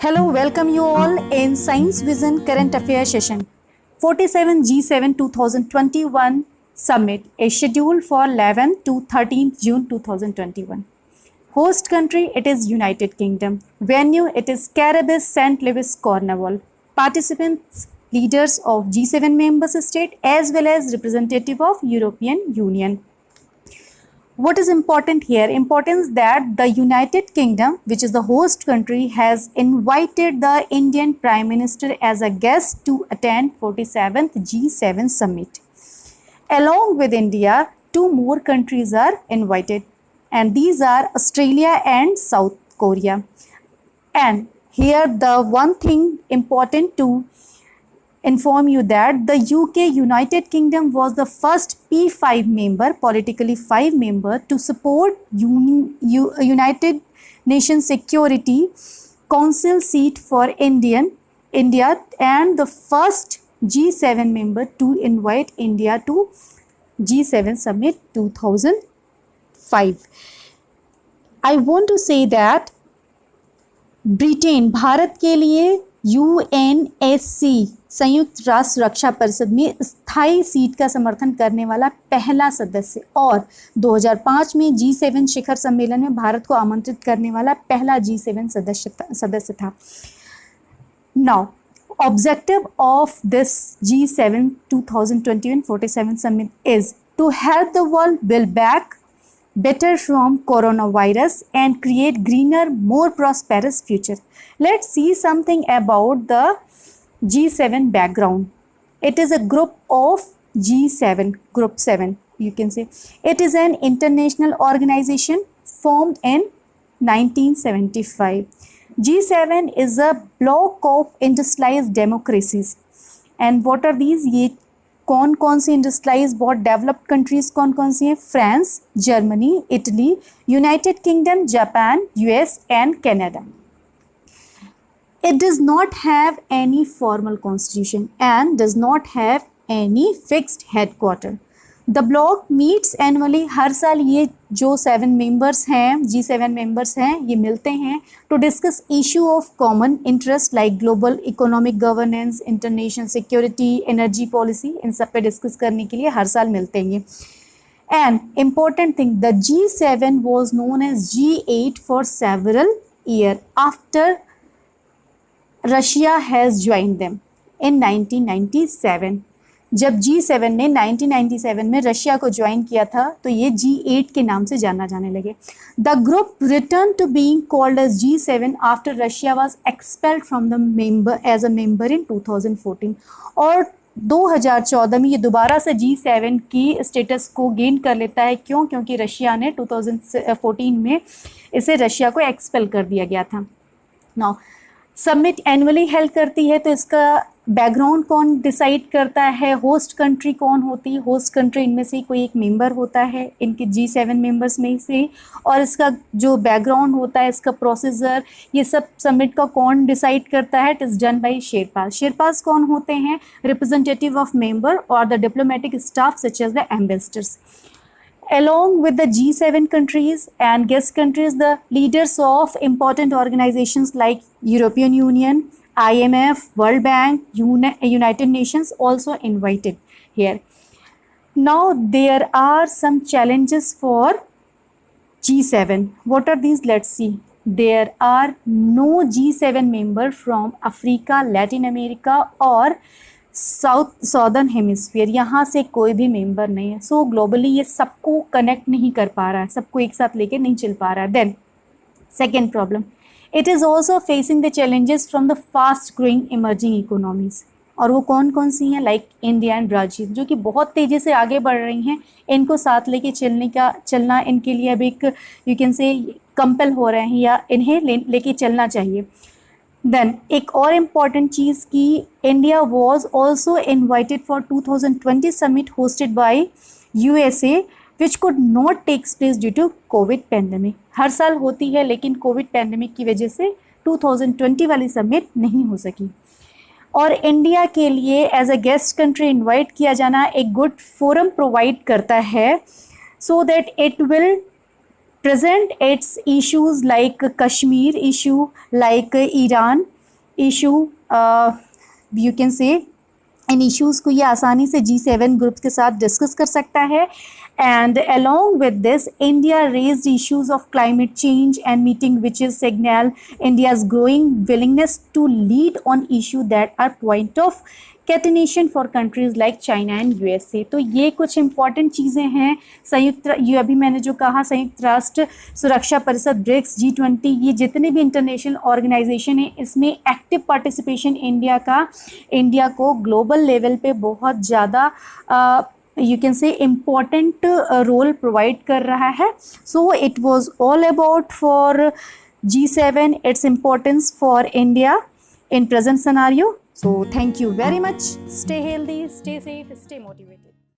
Hello, welcome you all in Science Vision Current Affairs session. 47 G7 2021 Summit is scheduled for 11 to 13th June 2021. Host country, it is United Kingdom. Venue, it is Caribous St. Louis, Cornwall. Participants, leaders of G7 member state as well as representative of European Union. What is important here? Importance that the United Kingdom, which is the host country, has invited the Indian Prime Minister as a guest to attend 47th G7 summit. Along with India, two more countries are invited, and these are Australia and South Korea. And here the one thing important to inform you that the UK, United Kingdom, was the first P5 member, politically 5 member, to support United Nations Security Council seat for India, and the first G7 member to invite India to G7 Summit 2005. I want to say that Britain Bharat के लिए UNSC संयुक्त राष्ट्र रक्षा परिषद में स्थायी seat का समर्थन करने वाला पहला सदस्य और 2005 में G7 शिखर सम्मेलन में भारत को आमंत्रित करने वाला पहला G7 सदस्य था. Now objective of this G7 2021 47 summit is to help the world build back better from coronavirus and create greener, more prosperous future. Let's see something about the G7 background. It is a group of G7, group 7 you can say. It is an international organization formed in 1975. G7 is a bloc of industrialized democracies. And what are these? ये कौन सी industrialise बहुत developed countries कौन सी हैं? France, Germany, Italy, United kingdom, Japan, US and Canada. It does not have any formal constitution and does not have any fixed headquarter. The bloc meets annually. हर साल ये जो 7 members हैं, G7 members हैं, ये मिलते हैं to discuss issue of common interest like global economic governance, international security, energy policy. इन सब पे डिस्कस करने के लिए हर साल मिलते हैं ये. And important thing, the G7 was known as G8 for several years after Russia has joined them in 1997. जब G7 ने 1997 में रशिया को ज्वाइन किया था तो ये G8 के नाम से जाना जाने लगे. The group return to being called as G7 after Russia was expelled from the member as a member in 2014. और 2014 में ये दोबारा से G7 की स्टेटस को गेन कर लेता है. क्यों? क्योंकि रशिया ने 2014 में इसे रशिया को एक्सपेल कर दिया गया था. नाउ समिट एनुअली हेल्ड करती है, तो इसका बैकग्राउंड कौन डिसाइड करता है? होस्ट कंट्री कौन होती है? होस्ट कंट्री इनमें से कोई एक मेंबर होता है, इनके G7 मेंबर्स में से. और इसका जो बैकग्राउंड होता है, इसका प्रोसीजर, ये सब समिट का कौन डिसाइड करता है? It is done by sherpas. Sherpas कौन होते हैं? रिप्रेजेंटेटिव ऑफ मेंबर और the diplomatic staff such as the ambassadors. Along with the G7 countries and guest countries, the leaders of important organizations like European Union, IMF, World Bank, United Nations also invited here. Now there are some challenges for G7. What are these? Let's see. There are no G7 member from Africa, Latin America or southern hemisphere. यहाँ से कोई भी member नहीं है. सो globally ये सबको connect नहीं कर पा रहा है, सबको एक साथ लेके नहीं चल पा रहा है. Then second problem, it is also facing the challenges from the fast growing emerging economies. और वो कौन सी हैं? लाइक इंडिया एंड ब्राज़ील, जो कि बहुत तेज़ी से आगे बढ़ रही हैं. इनको साथ लेके चलना इनके लिए अब एक यू कैन से कंपेल हो रहे हैं या इन्हें लेके चलना चाहिए. देन एक और इम्पॉर्टेंट चीज़ की India was also invited for 2020 summit hosted by USA which could not takes place due to Covid pandemic. हर साल होती है लेकिन कोविड पैंडमिक की वजह से 2020 वाली समिट नहीं हो सकी. और इंडिया के लिए as a guest country invite किया जाना एक गुड फोरम प्रोवाइड करता है so that it will present its issues like Kashmir issue, like Iran, issue you can say in issues को ये आसानी से G7 ग्रुप के साथ डिस्कस कर सकता है. And along with this, India raised issues of climate change and meeting which is signal India's growing willingness to lead on issues that are point of contention for countries like China and USA. तो ये कुछ important चीज़ें हैं. ये अभी मैंने जो कहा, संयुक्त राष्ट्र सुरक्षा परिषद, ब्रिक्स, G20, ये जितने भी इंटरनेशनल ऑर्गेनाइजेशन हैं, इसमें एक्टिव पार्टिसिपेशन इंडिया को ग्लोबल लेवल पे बहुत ज़्यादा you can say important role provide कर रहा है. So it was all about for G7, its importance for India in present scenario. So thank you very much. Stay healthy, stay safe, stay motivated.